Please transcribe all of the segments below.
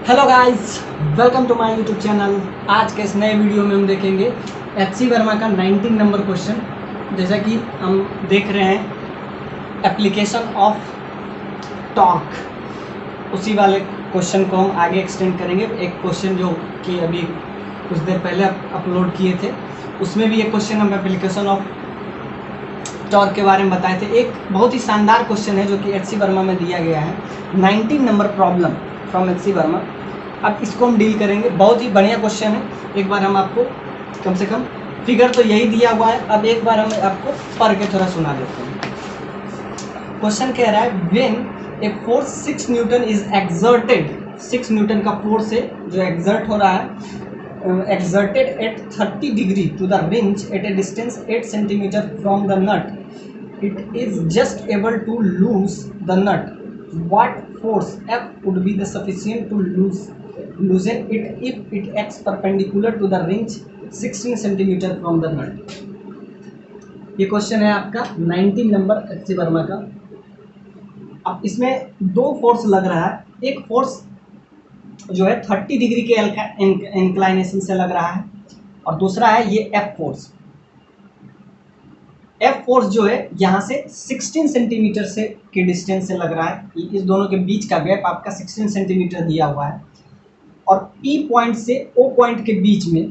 Hello guys, welcome to my YouTube channel. आज के इस नए वीडियो में हम देखेंगे एचसी वर्मा का 19 नंबर क्वेश्चन। जैसा कि हम देख रहे हैं एप्लीकेशन ऑफ टॉर्क, उसी वाले क्वेश्चन को हम आगे एक्सटेंड करेंगे। एक क्वेश्चन जो कि अभी कुछ देर पहले अपलोड किए थे, उसमें भी एक क्वेश्चन हम एप्लीकेशन ऑफ टॉर्क के बारे में बताए थे। एक बहुत ही शानदार क्वेश्चन है जो कि एचसी वर्मा में दिया गया है, 19 number problem from HC Verma. अब इसको हम डील करेंगे। बहुत ही बढ़िया क्वेश्चन है। एक बार हम आपको कम से कम फिगर तो यही दिया हुआ है, अब एक बार हम आपको पढ़ के थोड़ा सुना देते हैं। क्वेश्चन कह रहा है when a force 6 newton is exerted, 6 newton का फोर्स है जो एक्सर्ट हो रहा है, exerted at 30 degree to the wrench at a distance 8 centimetre from the nut, it is just able to lose the nut. What force F would be the sufficient to loosen it if it acts perpendicular to the ringe 16 centimeter from the nut? ये question है आपका 19 number HC Verma का। अब इसमें दो force लग रहा है। एक फोर्स जो है 30 डिग्री के इंक्लाइनेशन से लग रहा है और दूसरा है ये एफ फोर्स। एफ फोर्स जो है यहाँ से 16 सेंटीमीटर से के डिस्टेंस से लग रहा है। इस दोनों के बीच का गैप आपका 16 सेंटीमीटर दिया हुआ है और पी पॉइंट से ओ पॉइंट के बीच में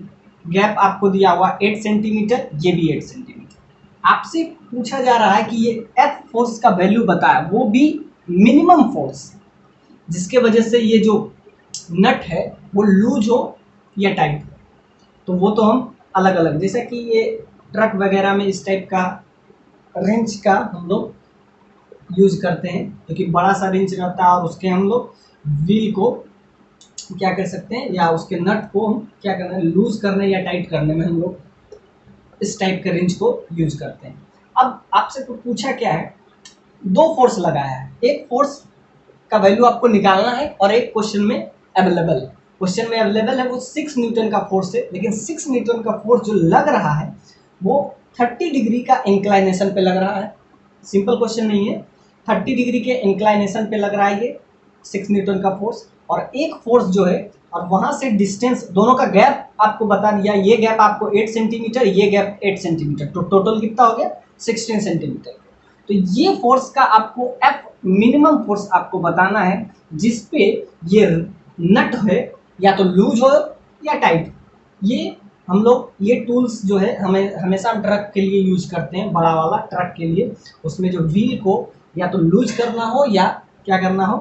गैप आपको दिया हुआ 8 सेंटीमीटर, ये भी 8 सेंटीमीटर। आपसे पूछा जा रहा है कि ये एफ फोर्स का वैल्यू बताया, वो भी मिनिमम फोर्स, जिसके वजह से ये जो नट है वो लूज हो या टाइट हो। तो वो तो हम अलग अलग, जैसा कि ये ट्रक वगैरह में इस टाइप का रेंच का हम लोग यूज करते हैं, क्योंकि बड़ा सा रेंच रहता है और उसके हम लोग व्हील को क्या कर सकते हैं, या उसके नट को हम क्या करना है, लूज करने या टाइट करने में हम लोग इस टाइप के रेंच को यूज करते हैं। अब आपसे पूछा क्या है, दो फोर्स लगाया है, एक फोर्स का वैल्यू आपको निकालना है और एक क्वेश्चन में अवेलेबल है। क्वेश्चन में अवेलेबल है वो 6 न्यूटन का फोर्स है, लेकिन 6 न्यूटन का फोर्स जो लग रहा है वो 30 डिग्री का इंक्लाइनेशन पे लग रहा है। सिंपल क्वेश्चन नहीं है, 30 डिग्री के इंक्लाइनेशन पे लग रहा है ये 6 न्यूटन का फोर्स। और एक फोर्स जो है, और वहां से डिस्टेंस, दोनों का गैप आपको बता दिया, ये गैप आपको 8 सेंटीमीटर, ये गैप 8 सेंटीमीटर, तो टोटल कितना हो गया 16 सेंटीमीटर। तो ये फोर्स का आपको एफ मिनिमम फोर्स आपको बताना है, जिसपे ये नट है या तो लूज हो या टाइट। ये हम लोग ये टूल्स जो है हमें हमेशा ट्रक के लिए यूज करते हैं, बड़ा वाला ट्रक के लिए, उसमें जो व्हील को या तो लूज करना हो या क्या करना हो,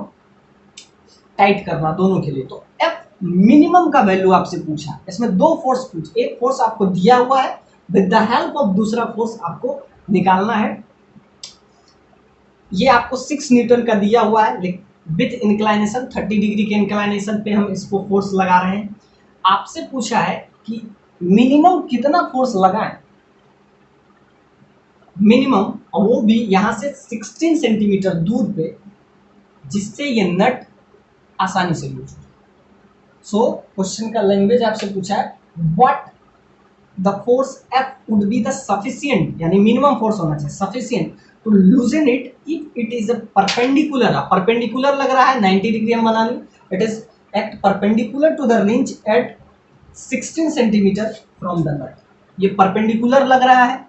टाइट करना, दोनों के लिए। तो एफ मिनिमम का वैल्यू आपसे पूछा, इसमें दो फोर्स पूछ, एक फोर्स आपको दिया हुआ है, विद द हेल्प ऑफ दूसरा फोर्स आपको निकालना है। ये आपको 6 न्यूटन का दिया हुआ है विथ इंक्लाइनेशन, 30 डिग्री के इंक्लाइनेशन पे हम इसको फोर्स लगा रहे हैं। आपसे पूछा है कि मिनिमम कितना फोर्स लगाएं, मिनिमम, और वो भी यहां से 16 सेंटीमीटर दूर पे, जिससे ये नट आसानी से लूज हो। सो क्वेश्चन का लैंग्वेज आपसे पूछा है what the force F would be the sufficient, यानी मिनिमम फोर्स होना चाहिए sufficient to loosen it if it is a perpendicular. Perpendicular लग रहा है 90 डिग्री हम बना लें, it is act perpendicular to the wrench at 16 centimetre from the nut. ये परपेंडिकुलर लग रहा है,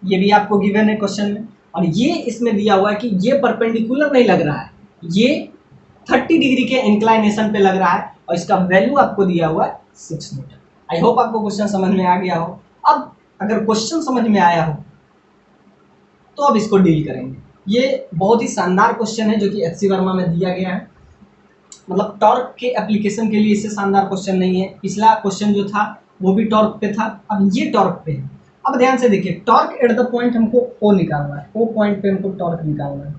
ये भी आपको गिवन है क्वेश्चन में, और ये इसमें दिया हुआ है कि ये परपेंडिकुलर नहीं लग रहा है, ये 30 डिग्री के इंक्लाइनेशन पे लग रहा है, और इसका वैल्यू आपको दिया हुआ है 6 न्यूटन। आई होप आपको क्वेश्चन समझ में आ गया हो। अब अगर क्वेश्चन समझ में आया हो तो अब इसको डील करेंगे। ये बहुत ही शानदार क्वेश्चन है जो कि एचसी वर्मा में दिया गया है, मतलब टॉर्क के एप्लीकेशन के लिए इससे शानदार क्वेश्चन नहीं है। पिछला क्वेश्चन जो था वो भी टॉर्क पे था, अब ये टॉर्क पे है। अब ध्यान से देखिए, टॉर्क एट द पॉइंट हमको ओ निकालना है, ओ पॉइंट पे हमको टॉर्क निकालना है।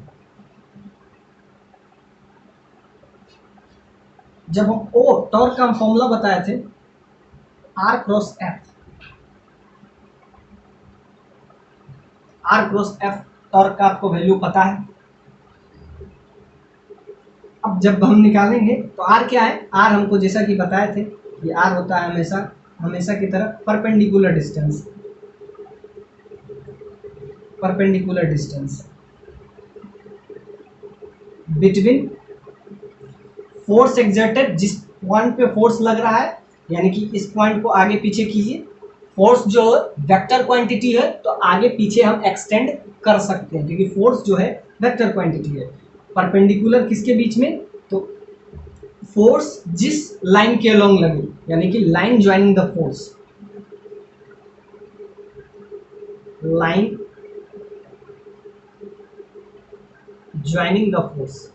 जब हम ओ टॉर्क का हम फॉर्मूला बताए थे, R cross F, R cross F torque का आपको वैल्यू पता है। अब जब हम निकालेंगे तो आर क्या है, आर हमको जैसा कि बताए थे, ये आर होता है हमेशा हमेशा की तरह perpendicular distance, perpendicular distance between force exerted, जिस पॉइंट पे फोर्स लग रहा है, यानी कि इस पॉइंट को आगे पीछे कीजिए, फोर्स जो वेक्टर क्वांटिटी है तो आगे पीछे हम एक्सटेंड कर सकते हैं क्योंकि फोर्स जो है वेक्टर क्वांटिटी है। परपेंडिकुलर किसके बीच में, तो फोर्स जिस लाइन के अलोंग लगे, यानी कि line joining the force, line joining the force,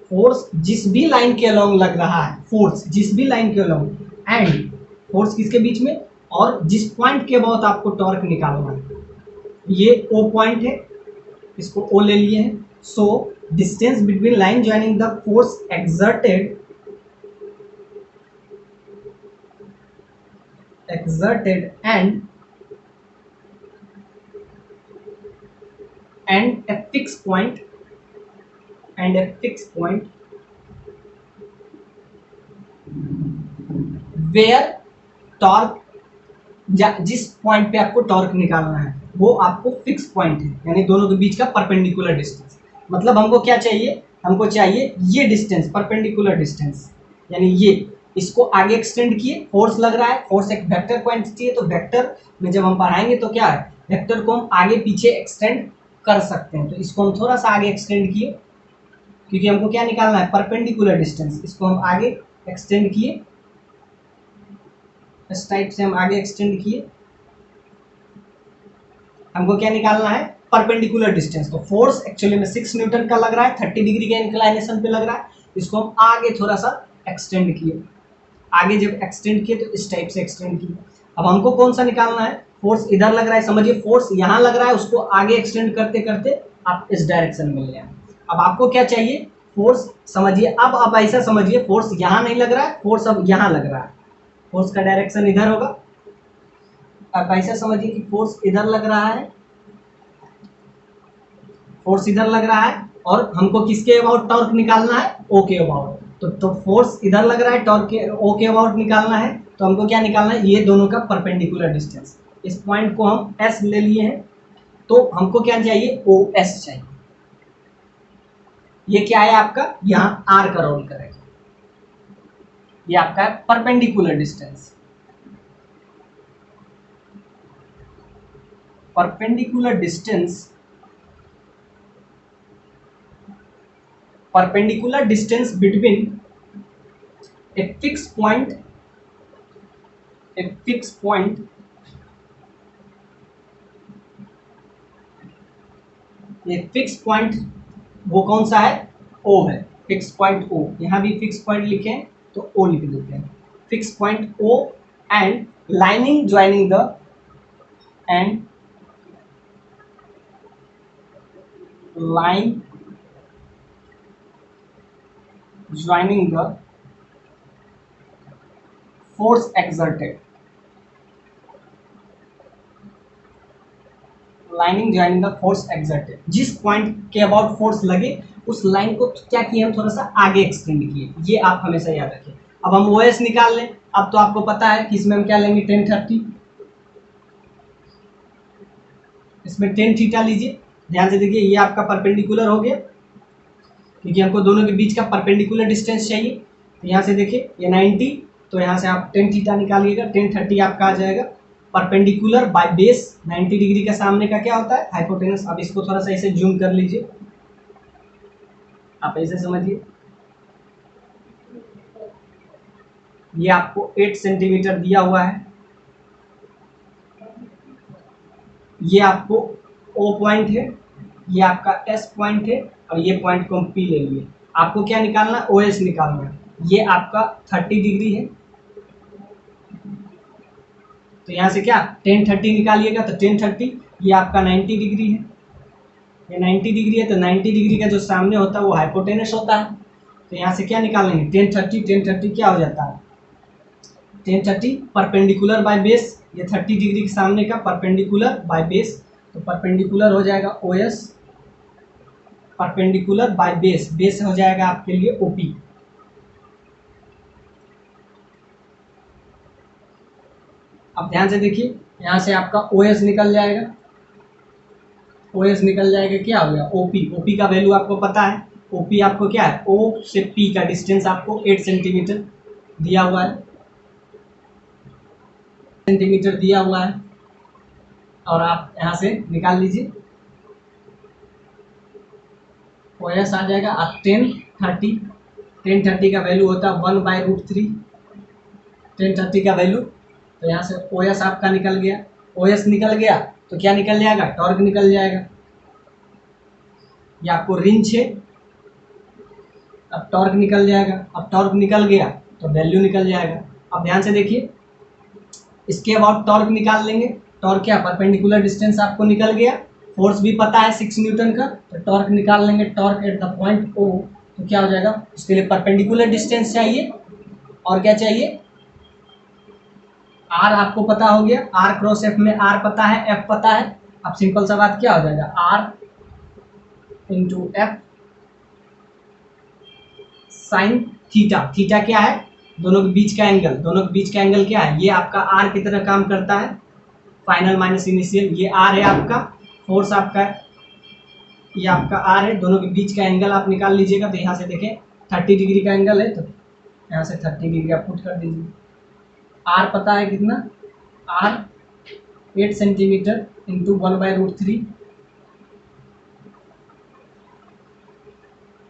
force जिस भी लाइन के अलोंग लग रहा है, फोर्स जिस भी लाइन के अलोंग, एंड फोर्स किसके बीच में, और जिस पॉइंट के अबाउट आपको टॉर्क निकालना है, ये ओ पॉइंट है, इसको ओ ले लिए हैं। So distance between line joining the force exerted and a fixed point where torque, जिस पॉइंट पे आपको टॉर्क निकालना है वो आपको फिक्स पॉइंट है, यानी दोनों के बीच का परपेंडिकुलर डिस्टेंस। मतलब हमको क्या चाहिए, हमको चाहिए ये डिस्टेंस, परपेंडिकुलर डिस्टेंस, यानी ये, इसको आगे एक्सटेंड किए, फोर्स लग रहा है, फोर्स एक वेक्टर क्वांटिटी है, तो वेक्टर में जब हम पढ़ाएंगे तो क्या है, वेक्टर को हम आगे पीछे एक्सटेंड कर सकते हैं। तो इसको हम थोड़ा सा आगे एक्सटेंड किए क्योंकि हमको क्या निकालना है, परपेंडिकुलर डिस्टेंस, इसको हम आगे एक्सटेंड किए, इस टाइप से हम आगे एक्सटेंड किए, हमको क्या निकालना है, परपेंडिकुलर डिस्टेंस। तो फोर्स एक्चुअली में 6 न्यूटन का लग रहा है, 30 डिग्री के इंक्लाइनेशन पे लग रहा है, इसको हम आगे थोड़ा सा एक्सटेंड किए, आगे जब एक्सटेंड किए तो इस टाइप से एक्सटेंड किए। अब हमको कौन सा निकालना है, फोर्स इधर लग रहा है, समझिए फोर्स यहाँ लग रहा है, उसको आगे एक्सटेंड करते करते आप इस डायरेक्शन में ले आए। अब आपको क्या चाहिए, फोर्स समझिए, अब आप ऐसा समझिए, फोर्स यहाँ नहीं लग रहा है, फोर्स अब यहाँ लग रहा है, फोर्स का डायरेक्शन इधर होगा। अब ऐसा समझिए कि फोर्स इधर लग रहा है, फोर्स इधर लग रहा है, और हमको किसके अबाउट टॉर्क निकालना है, ओ के अबाउट। तो फोर्स इधर लग रहा है, टॉर्क के ओ के अबाउट निकालना है, तो हमको क्या निकालना है, ये दोनों का परपेंडिकुलर डिस्टेंस। इस पॉइंट को हम एस ले लिए हैं, तो हमको क्या चाहिए, ओ एस चाहिए। ये क्या है आपका, यहाँ आर का रोल करेगा, ये आपका है perpendicular distance. Perpendicular distance, perpendicular distance between a fixed point ये फिक्स पॉइंट वो कौन सा है, ओ है, फिक्स पॉइंट ओ, यहाँ भी फिक्स पॉइंट लिखे तो ओ लिख देते हैं, fix point O, and lining joining the, and line joining the force exerted, lining joining the force exerted, जिस पॉइंट के अबाउट फोर्स लगे उस लाइन को क्या किए हम, थोड़ा सा आगे एक्सटेंड किए, ये आप हमेशा याद रखें। अब हम ओ एस निकाल लें, अब तो आपको पता है कि इसमें हम क्या लेंगे, 1030, इसमें 10 थीटा लीजिए, ध्यान से देखिए, ये आपका परपेंडिकुलर हो गया क्योंकि हमको दोनों के बीच का परपेंडिकुलर डिस्टेंस चाहिए। तो यहाँ से देखिए ये 90, तो यहाँ से आप 10 थीटा निकालिएगा, 1030 आपका आ जाएगा। परपेंडिकुलर बाय बेस 90 डिग्री का सामने का क्या होता है, हाइपोटेनस। अब इसको थोड़ा सा ऐसे जूम कर लीजिए, आप ऐसे समझिए, ये आपको 8 सेंटीमीटर दिया हुआ है, ये आपको ओ पॉइंट है, ये आपका एस पॉइंट है, और ये पॉइंट को हम पी ले लिए। आपको क्या निकालना है, ओ एस निकालना है, ये आपका 30 डिग्री है, तो यहाँ से क्या 1030 निकालिएगा, तो 1030 ये आपका 90 डिग्री है, ये 90 डिग्री है, तो 90 डिग्री का जो सामने होता है वो हाइपोटेनस होता है। तो यहाँ से क्या निकालेंगे, 1030 क्या हो जाता है, 1030 परपेंडिकुलर बाय बेस, ये 30 डिग्री के सामने का परपेंडिकुलर बाय बेस, तो परपेंडिकुलर हो जाएगा O S, perpendicular by base, base हो जाएगा आपके लिए ओपी। अब ध्यान से देखिए, यहाँ से आपका ओ एस निकल जाएगा, ओ एस निकल जाएगा, क्या हो गया ओपी, ओपी का वैल्यू आपको पता है, ओपी आपको क्या है, ओ से पी का डिस्टेंस आपको 8 सेंटीमीटर दिया हुआ है, सेंटीमीटर दिया हुआ है, और आप यहाँ से निकाल लीजिए। ओ एस आ जाएगा आप 1030 का वैल्यू होता है 1/√3, 1030 का वैल्यू। तो यहाँ से ओ एस आपका निकल गया, ओ एस निकल गया तो क्या निकल जाएगा, टॉर्क निकल जाएगा। ये आपको रिंच है, अब टॉर्क निकल जाएगा, अब टॉर्क निकल गया तो वैल्यू निकल जाएगा। अब ध्यान से देखिए, इसके अबाउट टॉर्क निकाल लेंगे। टॉर्क क्या, परपेंडिकुलर डिस्टेंस आपको निकल गया, फोर्स भी पता है 6 न्यूटन का, तो टॉर्क निकाल लेंगे। Torque at the point O, तो क्या हो जाएगा, उसके लिए परपेंडिकुलर डिस्टेंस चाहिए और क्या चाहिए, आर आपको पता हो गया, आर क्रॉस एफ में आर पता है, एफ पता है। अब सिंपल सा बात क्या हो जाएगा, R into F sine theta. Theta क्या है, दोनों के बीच का एंगल, दोनों के बीच का एंगल क्या है, ये आपका आर की तरह काम करता है, फाइनल माइनस इनिशियल, ये आर है आपका, फोर्स आपका ये आपका आर है, दोनों के बीच का एंगल आप निकाल लीजिएगा। तो यहाँ से देखें 30 डिग्री का एंगल है, तो यहाँ से 30 डिग्री आप पुट कर दीजिए। आर पता है कितना, आर 8 सेंटीमीटर इंटू 1/√3।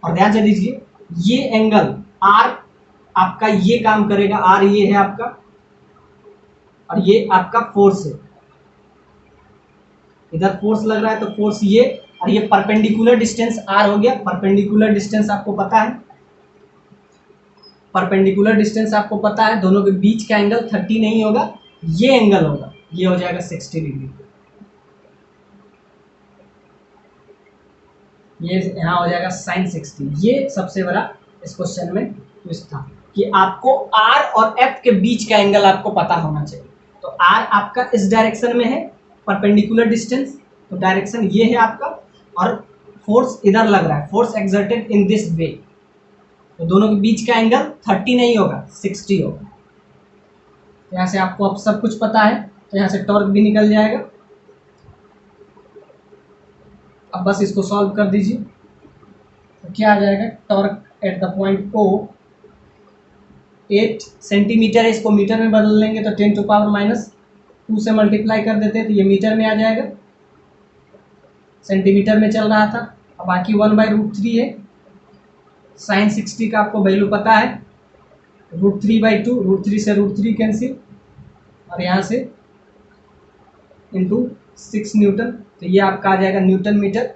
और ध्यान से दीजिए, ये एंगल आर आपका ये काम करेगा, आर ये है आपका, और ये आपका फोर्स है, इधर फोर्स लग रहा है तो फोर्स ये, और ये परपेंडिकुलर डिस्टेंस आर हो गया। परपेंडिकुलर डिस्टेंस आपको पता है, परपेंडिकुलर डिस्टेंस आपको पता है, दोनों के बीच का एंगल 30 नहीं होगा, ये एंगल होगा, ये हो जाएगा 60 डिग्री। ये यहाँ हो जाएगा साइन 60। ये सबसे बड़ा इस क्वेश्चन में ट्विस्ट था कि आपको आर और एफ के बीच का एंगल आपको पता होना चाहिए। तो आर आपका इस डायरेक्शन में है, परपेंडिकुलर डिस्टेंस, तो डायरेक्शन ये है आपका, और फोर्स इधर लग रहा है, force exerted in this way, तो दोनों के बीच का एंगल 30 नहीं होगा, 60 होगा। तो यहाँ से आपको अब सब कुछ पता है, तो यहाँ से टॉर्क भी निकल जाएगा। अब बस इसको सॉल्व कर दीजिए, तो क्या आ जाएगा, torque at the point O 8 centimetre है, इसको मीटर में बदल लेंगे तो 10⁻² से मल्टीप्लाई कर देते हैं, तो ये मीटर में आ जाएगा, सेंटीमीटर में चल रहा था। अब बाकी 1/√3 है, साइन 60 का आपको वैल्यू पता है, √3/2, √3 से √3 कैंसिल, और यहाँ से इंटू 6 न्यूटन, तो ये आपका आ जाएगा न्यूटन मीटर।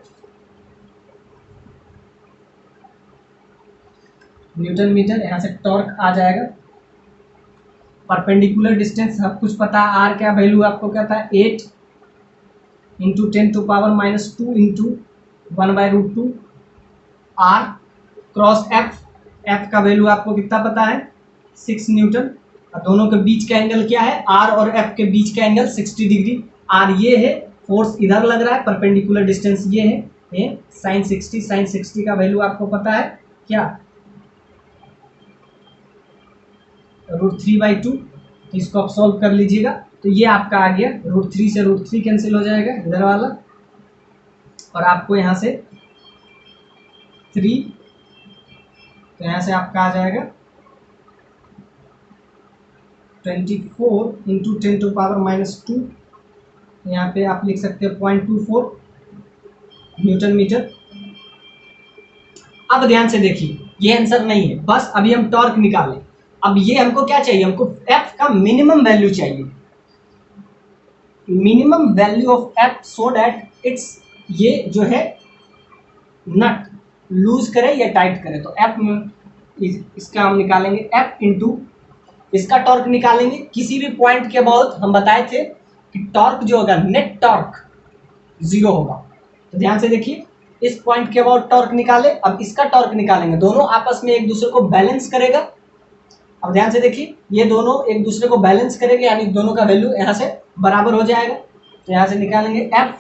न्यूटन मीटर, यहाँ से टॉर्क आ जाएगा, परपेंडिकुलर डिस्टेंस सब कुछ पता है, आर क्या वैल्यू आपको क्या था, 8 into 10⁻² into 1/√2, R cross F, F का वैल्यू आपको कितना पता है, 6 न्यूटन, और दोनों के बीच का एंगल क्या है, आर और एफ के बीच का एंगल 60 डिग्री। आर ये है, फोर्स इधर लग रहा है, परपेंडिकुलर डिस्टेंस ये है, ये साइन 60, साइन 60 का वैल्यू आपको पता है क्या, √3/2। तो इसको आप सॉल्व कर लीजिएगा, तो ये आपका आ गया, √3 से √3 कैंसिल हो जाएगा इधर वाला, और आपको यहाँ से 3, तो यहाँ से आपका आ जाएगा 24 इंटू 10⁻², यहाँ पे आप लिख सकते हैं 0.24 न्यूटन मीटर। अब ध्यान से देखिए, ये आंसर नहीं है, बस अभी हम टॉर्क निकालें। अब ये हमको क्या चाहिए, हमको एफ का मिनिमम वैल्यू चाहिए, minimum value of F, so that it's, ये जो है नट लूज करे या टाइट करे। तो एफ में इसका हम निकालेंगे, एफ इंटू इसका टॉर्क निकालेंगे। किसी भी पॉइंट के अबाउट हम बताए थे कि टॉर्क जो होगा, नेट टॉर्क 0 होगा। तो ध्यान से देखिए, इस पॉइंट के अबाउट टॉर्क निकाले, अब इसका टॉर्क निकालेंगे, दोनों आपस में एक दूसरे को बैलेंस करेगा। अब ध्यान से देखिए, ये दोनों एक दूसरे को बैलेंस करेंगे, यानी दोनों का वैल्यू यहाँ से बराबर हो जाएगा। तो यहाँ से निकालेंगे एफ,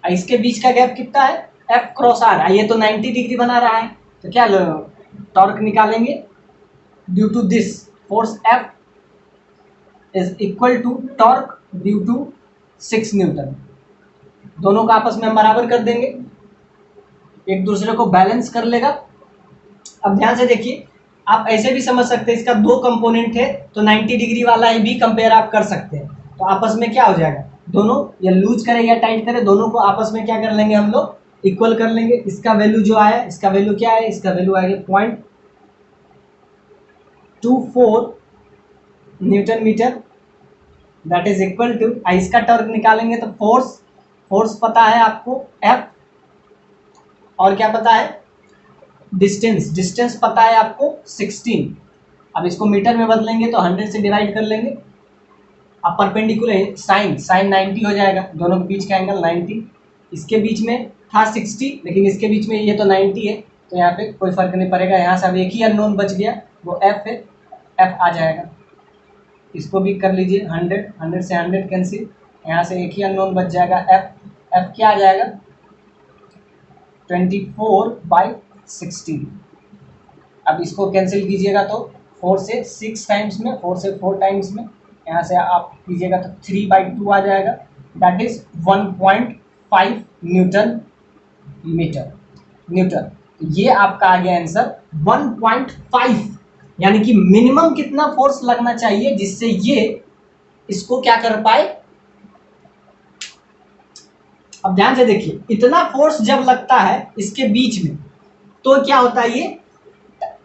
इसके बीच का गैप कितना है, एफ क्रॉस आर, ये तो 90 डिग्री बना रहा है, तो क्या टॉर्क निकालेंगे, due to this force F is equal to torque due to 6 newton. दोनों का आपस में हम बराबर कर देंगे, एक दूसरे को बैलेंस कर लेगा। अब ध्यान से देखिए, आप ऐसे भी समझ सकते हैं, इसका 2 कंपोनेंट है तो 90 डिग्री वाला ही भी कंपेयर आप कर सकते हैं। तो आपस में क्या हो जाएगा, दोनों या लूज करे या टाइट करे, दोनों को आपस में क्या कर लेंगे हम लोग, इक्वल कर लेंगे। इसका वैल्यू जो आया, इसका वैल्यू क्या है, इसका वैल्यू आएगा 0.24 newton metre, that is equal to, इसका टॉर्क निकालेंगे तो फोर्स पता है आपको F, और क्या पता है, डिस्टेंस पता है आपको 16। अब इसको मीटर में बदलेंगे तो 100 से डिवाइड कर लेंगे। अब परपेंडिकुलर साइन 90 हो जाएगा, दोनों के बीच का एंगल 90। इसके बीच में था 60, लेकिन इसके बीच में ये तो 90 है, तो यहाँ पे कोई फर्क नहीं पड़ेगा। यहाँ से अब एक ही अननोन बच गया, वो F है, F आ जाएगा। इसको भी कर लीजिए 100 से 100 कैंसिल, यहाँ से एक ही अननोन बच जाएगा F क्या आ जाएगा, 24/16। अब इसको कैंसिल कीजिएगा तो 4 से 6 टाइम्स में, 4 से 4 टाइम्स में, यहाँ से आप कीजिएगा तो 3/2 आ जाएगा, that is 1.5 newton metre newton. ये आपका आ गया आंसर 1.5, यानी कि मिनिमम कितना फोर्स लगना चाहिए जिससे ये इसको क्या कर पाए। अब ध्यान से देखिए, इतना फोर्स जब लगता है इसके बीच में तो क्या होता है, ये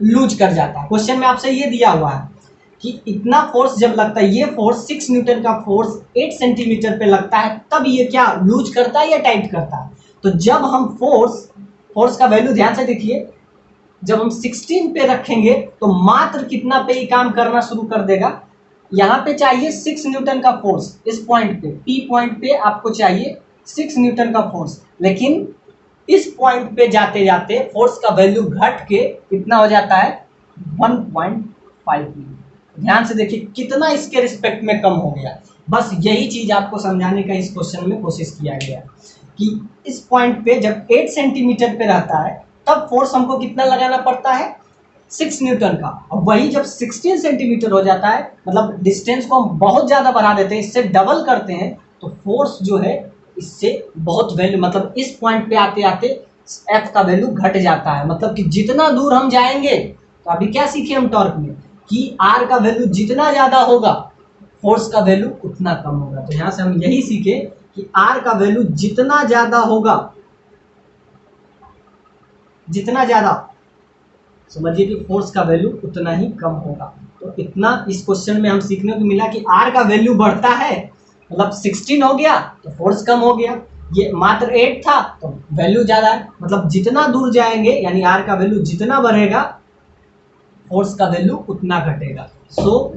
लूज कर जाता है। क्वेश्चन में आपसे ये दिया हुआ है कि इतना फोर्स जब लगता है, ये फोर्स 6 न्यूटन का फोर्स 8 सेंटीमीटर पे लगता है, तब ये क्या लूज करता है या टाइट करता है। तो जब हम फोर्स का वैल्यू ध्यान से देखिए, जब हम 16 पे रखेंगे तो मात्र कितना पे ही काम करना शुरू कर देगा। यहाँ पे चाहिए 6 न्यूटन का फोर्स, इस पॉइंट पे P पॉइंट पे आपको चाहिए 6 न्यूटन का फोर्स, लेकिन इस पॉइंट पे जाते जाते फोर्स का वैल्यू घट के कितना हो जाता है, 1.5 न्यूटन। ध्यान से देखिए कितना इसके रिस्पेक्ट में कम हो गया। बस यही चीज आपको समझाने का इस क्वेश्चन में कोशिश किया गया कि इस पॉइंट पे जब 8 सेंटीमीटर पे रहता है तब फोर्स हमको कितना लगाना पड़ता है, 6 न्यूटन का। और वही जब 16 सेंटीमीटर हो जाता है, मतलब डिस्टेंस को हम बहुत ज़्यादा बढ़ा देते हैं, इससे डबल करते हैं, तो फोर्स जो है इससे बहुत वैल्यू, मतलब इस पॉइंट पे आते आते F का वैल्यू घट जाता है। मतलब कि जितना दूर हम जाएंगे, तो अभी क्या सीखे हम टॉर्क में कि R का वैल्यू जितना ज़्यादा होगा फोर्स का वैल्यू उतना कम होगा। तो यहाँ से हम यही सीखे कि R का वैल्यू जितना ज़्यादा होगा, जितना ज़्यादा, समझिए कि फोर्स का वैल्यू उतना ही कम होगा। तो इतना इस क्वेश्चन में हम सीखने को मिला कि R का वैल्यू बढ़ता है, मतलब 16 हो गया तो फोर्स कम हो गया, ये मात्र 8 था तो वैल्यू ज़्यादा है। मतलब जितना दूर जाएंगे, यानी R का वैल्यू जितना बढ़ेगा फोर्स का वैल्यू उतना घटेगा। सो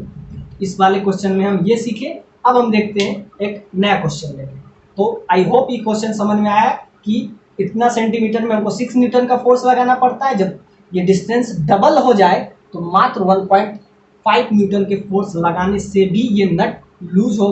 इस वाले क्वेश्चन में हम ये सीखे। अब हम देखते हैं एक नया क्वेश्चन लेके। तो आई होप ये क्वेश्चन समझ में आया कि इतना सेंटीमीटर में हमको 6 न्यूटन का फोर्स लगाना पड़ता है। जब ये डिस्टेंस डबल हो जाए तो मात्र 1.5 न्यूटन के फोर्स लगाने से भी ये नट लूज हो